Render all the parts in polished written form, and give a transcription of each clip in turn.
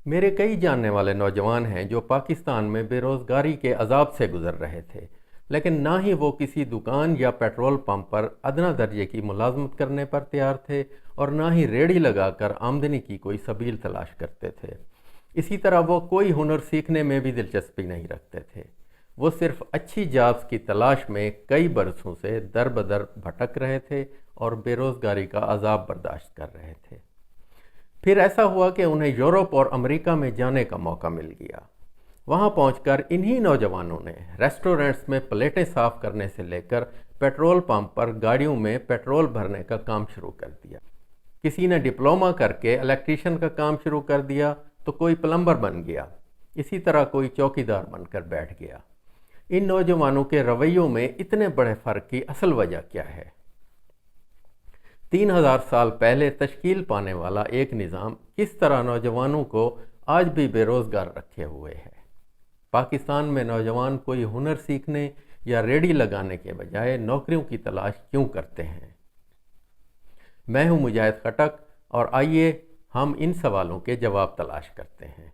میرے کئی جاننے والے نوجوان ہیں جو پاکستان میں بے روزگاری کے عذاب سے گزر رہے تھے، لیکن نہ ہی وہ کسی دکان یا پیٹرول پمپ پر ادنیٰ درجے کی ملازمت کرنے پر تیار تھے اور نہ ہی ریڑھی لگا کر آمدنی کی کوئی سبیل تلاش کرتے تھے۔ اسی طرح وہ کوئی ہنر سیکھنے میں بھی دلچسپی نہیں رکھتے تھے۔ وہ صرف اچھی جابز کی تلاش میں کئی برسوں سے در بدر بھٹک رہے تھے اور بے روزگاری کا عذاب برداشت کر رہے تھے۔ پھر ایسا ہوا کہ انہیں یورپ اور امریکہ میں جانے کا موقع مل گیا۔ وہاں پہنچ کر انہی نوجوانوں نے ریسٹورنٹس میں پلیٹیں صاف کرنے سے لے کر پیٹرول پمپ پر گاڑیوں میں پیٹرول بھرنے کا کام شروع کر دیا۔ کسی نے ڈپلومہ کر کے الیکٹریشین کا کام شروع کر دیا تو کوئی پلمبر بن گیا، اسی طرح کوئی چوکیدار بن کر بیٹھ گیا۔ ان نوجوانوں کے رویوں میں اتنے بڑے فرق کی اصل وجہ کیا ہے؟ 3000 سال پہلے تشکیل پانے والا ایک نظام کس طرح نوجوانوں کو آج بھی بے روزگار رکھے ہوئے ہے؟ پاکستان میں نوجوان کوئی ہنر سیکھنے یا ریڑھی لگانے کے بجائے نوکریوں کی تلاش کیوں کرتے ہیں؟ میں ہوں مجاہد خٹک اور آئیے ہم ان سوالوں کے جواب تلاش کرتے ہیں۔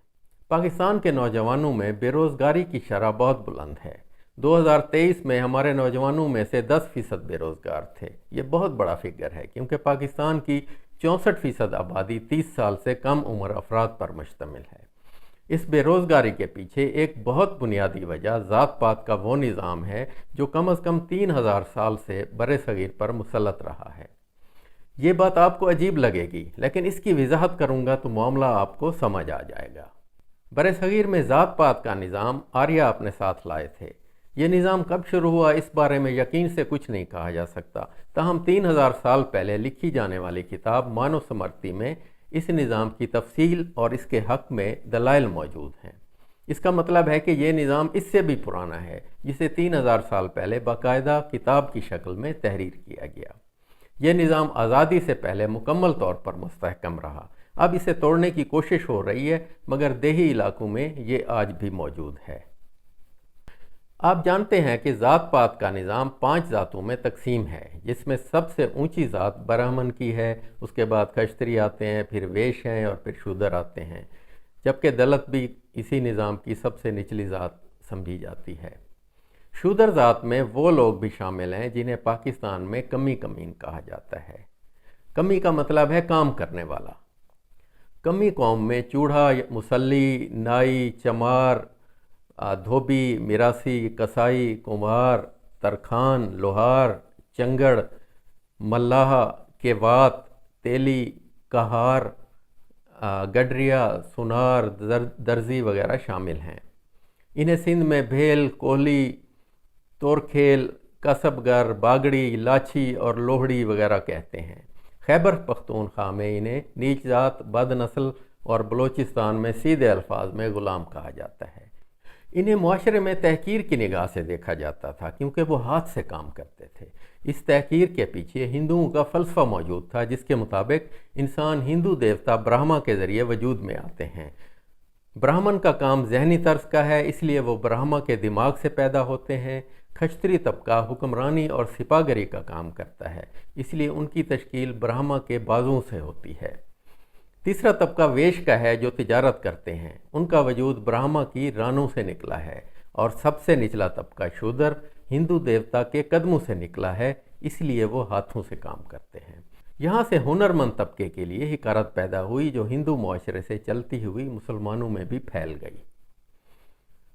پاکستان کے نوجوانوں میں بے روزگاری کی شرح بہت بلند ہے۔ 2023 میں ہمارے نوجوانوں میں سے 10% بے روزگار تھے۔ یہ بہت بڑا فگر ہے کیونکہ پاکستان کی 64% آبادی 30 سال سے کم عمر افراد پر مشتمل ہے۔ اس بے روزگاری کے پیچھے ایک بہت بنیادی وجہ ذات پات کا وہ نظام ہے جو کم از کم 3000 سال سے برصغیر پر مسلط رہا ہے۔ یہ بات آپ کو عجیب لگے گی، لیکن اس کی وضاحت کروں گا تو معاملہ آپ کو سمجھ آ جائے گا۔ برصغیر میں ذات پات کا نظام آریہ اپنے ساتھ لائے تھے۔ یہ نظام کب شروع ہوا اس بارے میں یقین سے کچھ نہیں کہا جا سکتا، تاہم 3000 سال پہلے لکھی جانے والی کتاب مانو سمرتی میں اس نظام کی تفصیل اور اس کے حق میں دلائل موجود ہیں۔ اس کا مطلب ہے کہ یہ نظام اس سے بھی پرانا ہے، جسے 3000 سال پہلے باقاعدہ کتاب کی شکل میں تحریر کیا گیا۔ یہ نظام آزادی سے پہلے مکمل طور پر مستحکم رہا۔ اب اسے توڑنے کی کوشش ہو رہی ہے، مگر دیہی علاقوں میں یہ آج بھی موجود ہے۔ آپ جانتے ہیں کہ ذات پات کا نظام 5 ذاتوں میں تقسیم ہے، جس میں سب سے اونچی ذات برہمن کی ہے، اس کے بعد کشتری آتے ہیں، پھر ویش ہیں اور پھر شودر آتے ہیں، جبکہ دلت بھی اسی نظام کی سب سے نچلی ذات سمجھی جاتی ہے۔ شودر ذات میں وہ لوگ بھی شامل ہیں جنہیں پاکستان میں کمی کمین کہا جاتا ہے۔ کمی کا مطلب ہے کام کرنے والا۔ کمی قوم میں چوڑھا، مسلی، نائی، چمار، دھوبی، میراسی، کسائی، کمہار، ترخان، لوہار، چنگڑ، ملاح، کیوات، تیلی، کہار، گڈریا، سونار، درزی وغیرہ شامل ہیں۔ انہیں سندھ میں بھیل، کوہلی، تورکھیل، کسب گر، باگڑی، لاچھی اور لوہڑی وغیرہ کہتے ہیں۔ خیبر پختونخوا میں انہیں نیچ ذات، بد نسل اور بلوچستان میں سیدھے الفاظ میں غلام کہا جاتا ہے۔ انہیں معاشرے میں تحقیر کی نگاہ سے دیکھا جاتا تھا کیونکہ وہ ہاتھ سے کام کرتے تھے۔ اس تحقیر کے پیچھے ہندوؤں کا فلسفہ موجود تھا جس کے مطابق انسان ہندو دیوتا برہما کے ذریعے وجود میں آتے ہیں۔ برہمن کا کام ذہنی طرز کا ہے، اس لیے وہ برہما کے دماغ سے پیدا ہوتے ہیں۔ کھچتری طبقہ حکمرانی اور سپاہگری کا کام کرتا ہے، اس لیے ان کی تشکیل برہما کے بازوں سے ہوتی ہے۔ تیسرا طبقہ ویش کا ہے جو تجارت کرتے ہیں، ان کا وجود برہما کی رانوں سے نکلا ہے۔ اور سب سے نچلا طبقہ شودر ہندو دیوتا کے قدموں سے نکلا ہے، اس لیے وہ ہاتھوں سے کام کرتے ہیں۔ یہاں سے ہنرمند طبقے کے لیے حقارت پیدا ہوئی جو ہندو معاشرے سے چلتی ہوئی مسلمانوں میں بھی پھیل گئی۔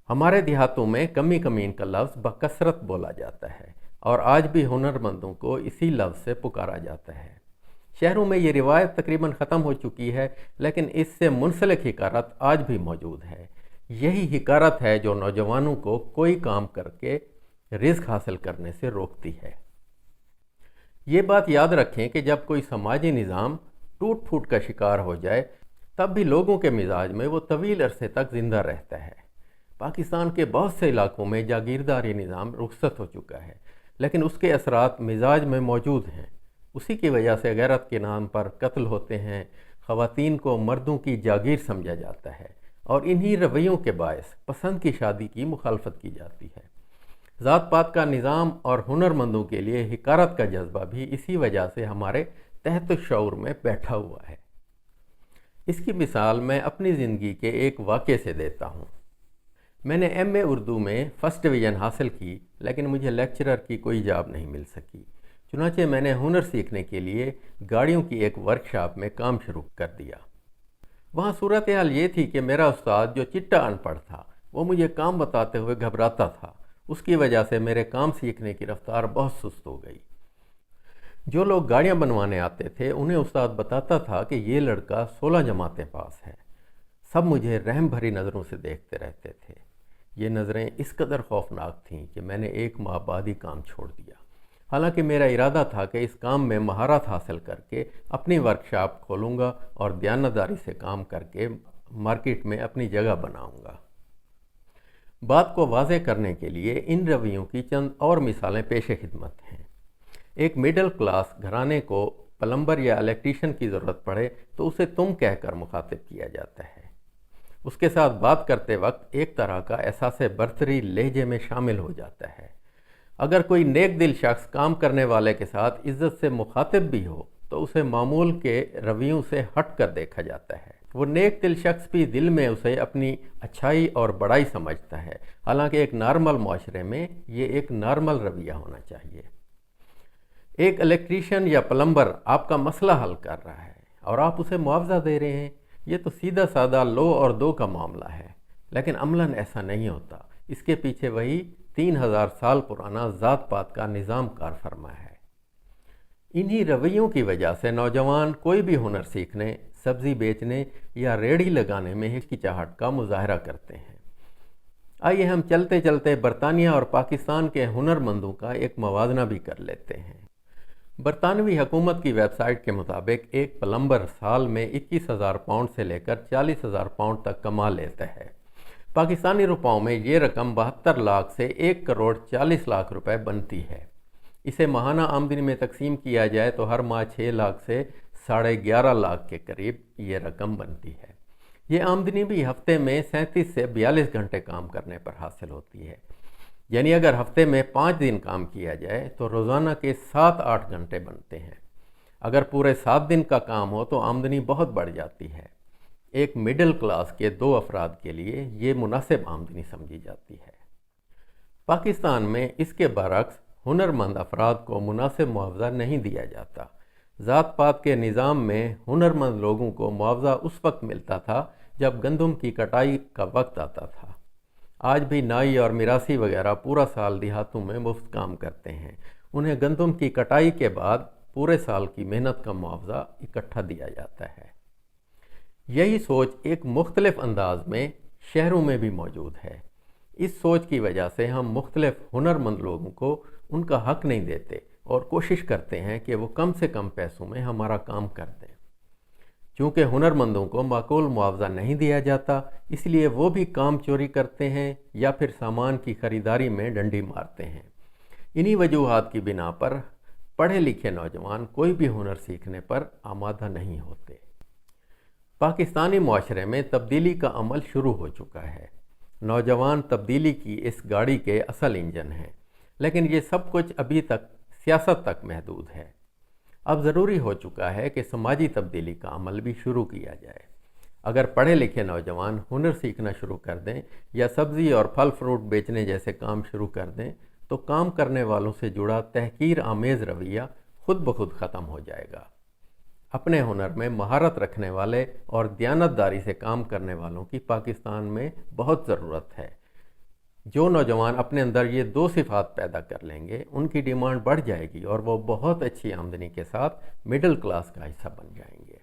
ہمارے دیہاتوں میں کمی کمین کا لفظ بکثرت بولا جاتا ہے اور آج بھی ہنرمندوں کو اسی لفظ سے پکارا جاتا ہے۔ شہروں میں یہ روایت تقریباً ختم ہو چکی ہے، لیکن اس سے منسلک حقارت آج بھی موجود ہے۔ یہی حقارت ہے جو نوجوانوں کو کوئی کام کر کے رزق حاصل کرنے سے روکتی ہے۔ یہ بات یاد رکھیں کہ جب کوئی سماجی نظام ٹوٹ پھوٹ کا شکار ہو جائے تب بھی لوگوں کے مزاج میں وہ طویل عرصے تک زندہ رہتا ہے۔ پاکستان کے بہت سے علاقوں میں جاگیرداری نظام رخصت ہو چکا ہے، لیکن اس کے اثرات مزاج میں موجود ہیں۔ اسی کی وجہ سے غیرت کے نام پر قتل ہوتے ہیں، خواتین کو مردوں کی جاگیر سمجھا جاتا ہے اور انہی رویوں کے باعث پسند کی شادی کی مخالفت کی جاتی ہے۔ ذات پات کا نظام اور ہنرمندوں کے لیے حقارت کا جذبہ بھی اسی وجہ سے ہمارے تحت الشعور میں بیٹھا ہوا ہے۔ اس کی مثال میں اپنی زندگی کے ایک واقعے سے دیتا ہوں۔ میں نے ایم اے اردو میں فرسٹ ڈویژن حاصل کی، لیکن مجھے لیکچرر کی کوئی جاب نہیں مل سکی۔ چنانچہ میں نے ہنر سیکھنے کے لیے گاڑیوں کی ایک ورکشاپ میں کام شروع کر دیا۔ وہاں صورتحال یہ تھی کہ میرا استاد جو چٹا ان پڑھ تھا وہ مجھے کام بتاتے ہوئے گھبراتا تھا۔ اس کی وجہ سے میرے کام سیکھنے کی رفتار بہت سست ہو گئی۔ جو لوگ گاڑیاں بنوانے آتے تھے انہیں استاد بتاتا تھا کہ یہ لڑکا 16 جماعتیں پاس ہے۔ سب مجھے رحم بھری نظروں سے دیکھتے رہتے تھے۔ یہ نظریں اس قدر خوفناک تھیں کہ میں نے 1 ماہ بعد ہی کام چھوڑ دیا۔ حالانکہ میرا ارادہ تھا کہ اس کام میں مہارت حاصل کر کے اپنی ورکشاپ کھولوں گا اور دیانتداری سے کام کر کے مارکیٹ میں اپنی جگہ بناؤں گا۔ بات کو واضح کرنے کے لیے ان رویوں کی چند اور مثالیں پیش خدمت ہیں۔ ایک مڈل کلاس گھرانے کو پلمبر یا الیکٹریشین کی ضرورت پڑے تو اسے تم کہہ کر مخاطب کیا جاتا ہے۔ اس کے ساتھ بات کرتے وقت ایک طرح کا احساس برتری لہجے میں شامل ہو جاتا ہے۔ اگر کوئی نیک دل شخص کام کرنے والے کے ساتھ عزت سے مخاطب بھی ہو تو اسے معمول کے رویوں سے ہٹ کر دیکھا جاتا ہے۔ وہ نیک دل شخص بھی دل میں اسے اپنی اچھائی اور بڑائی سمجھتا ہے، حالانکہ ایک نارمل معاشرے میں یہ ایک نارمل رویہ ہونا چاہیے۔ ایک الیکٹریشین یا پلمبر آپ کا مسئلہ حل کر رہا ہے اور آپ اسے معاوضہ دے رہے ہیں۔ یہ تو سیدھا سادہ لو اور دو کا معاملہ ہے، لیکن عملاً ایسا نہیں ہوتا۔ اس کے پیچھے وہی 3000 سال پرانا ذات پات کا نظام کار فرما ہے۔ انہی رویوں کی وجہ سے نوجوان کوئی بھی ہنر سیکھنے، سبزی بیچنے یا ریڑھی لگانے میں ہچکچاہٹ کا مظاہرہ کرتے ہیں۔ آئیے ہم چلتے چلتے برطانیہ اور پاکستان کے ہنرمندوں کا ایک موازنہ بھی کر لیتے ہیں۔ برطانوی حکومت کی ویب سائٹ کے مطابق ایک پلمبر سال میں 21,000 پاؤنڈ سے لے کر 40,000 پاؤنڈ تک کما لیتا ہے۔ پاکستانی روپاؤں میں یہ رقم 72 لاکھ سے 1 کروڑ 40 لاکھ روپے بنتی ہے۔ اسے ماہانہ آمدنی میں تقسیم کیا جائے تو ہر ماہ 6 لاکھ سے 11.5 لاکھ کے قریب یہ رقم بنتی ہے۔ یہ آمدنی بھی ہفتے میں 37 سے 42 گھنٹے کام کرنے پر حاصل ہوتی ہے۔ یعنی اگر ہفتے میں 5 دن کام کیا جائے تو روزانہ کے 7-8 گھنٹے بنتے ہیں۔ اگر پورے 7 دن کا کام ہو تو آمدنی بہت بڑھ جاتی ہے۔ ایک مڈل کلاس کے 2 افراد کے لیے یہ مناسب آمدنی سمجھی جاتی ہے۔ پاکستان میں اس کے برعکس ہنرمند افراد کو مناسب معاوضہ نہیں دیا جاتا۔ ذات پات کے نظام میں ہنرمند لوگوں کو معاوضہ اس وقت ملتا تھا جب گندم کی کٹائی کا وقت آتا تھا۔ آج بھی نائی اور میراثی وغیرہ پورا سال دیہاتوں میں مفت کام کرتے ہیں۔ انہیں گندم کی کٹائی کے بعد پورے سال کی محنت کا معاوضہ اکٹھا دیا جاتا ہے۔ یہی سوچ ایک مختلف انداز میں شہروں میں بھی موجود ہے۔ اس سوچ کی وجہ سے ہم مختلف ہنرمند لوگوں کو ان کا حق نہیں دیتے اور کوشش کرتے ہیں کہ وہ کم سے کم پیسوں میں ہمارا کام کر دیں۔ چونکہ ہنرمندوں کو معقول معاوضہ نہیں دیا جاتا، اس لیے وہ بھی کام چوری کرتے ہیں یا پھر سامان کی خریداری میں ڈنڈی مارتے ہیں۔ انہی وجوہات کی بنا پر پڑھے لکھے نوجوان کوئی بھی ہنر سیکھنے پر آمادہ نہیں ہوتے۔ پاکستانی معاشرے میں تبدیلی کا عمل شروع ہو چکا ہے۔ نوجوان تبدیلی کی اس گاڑی کے اصل انجن ہیں، لیکن یہ سب کچھ ابھی تک سیاست تک محدود ہے۔ اب ضروری ہو چکا ہے کہ سماجی تبدیلی کا عمل بھی شروع کیا جائے۔ اگر پڑھے لکھے نوجوان ہنر سیکھنا شروع کر دیں یا سبزی اور پھل فروٹ بیچنے جیسے کام شروع کر دیں تو کام کرنے والوں سے جڑا تحقیر آمیز رویہ خود بخود ختم ہو جائے گا۔ اپنے ہنر میں مہارت رکھنے والے اور دیانتداری سے کام کرنے والوں کی پاکستان میں بہت ضرورت ہے۔ جو نوجوان اپنے اندر یہ 2 صفات پیدا کر لیں گے ان کی ڈیمانڈ بڑھ جائے گی اور وہ بہت اچھی آمدنی کے ساتھ مڈل کلاس کا حصہ بن جائیں گے۔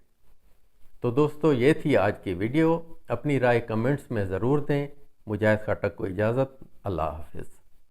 تو دوستو، یہ تھی آج کی ویڈیو۔ اپنی رائے کمنٹس میں ضرور دیں۔ مجاہد خٹک کو اجازت۔ اللہ حافظ۔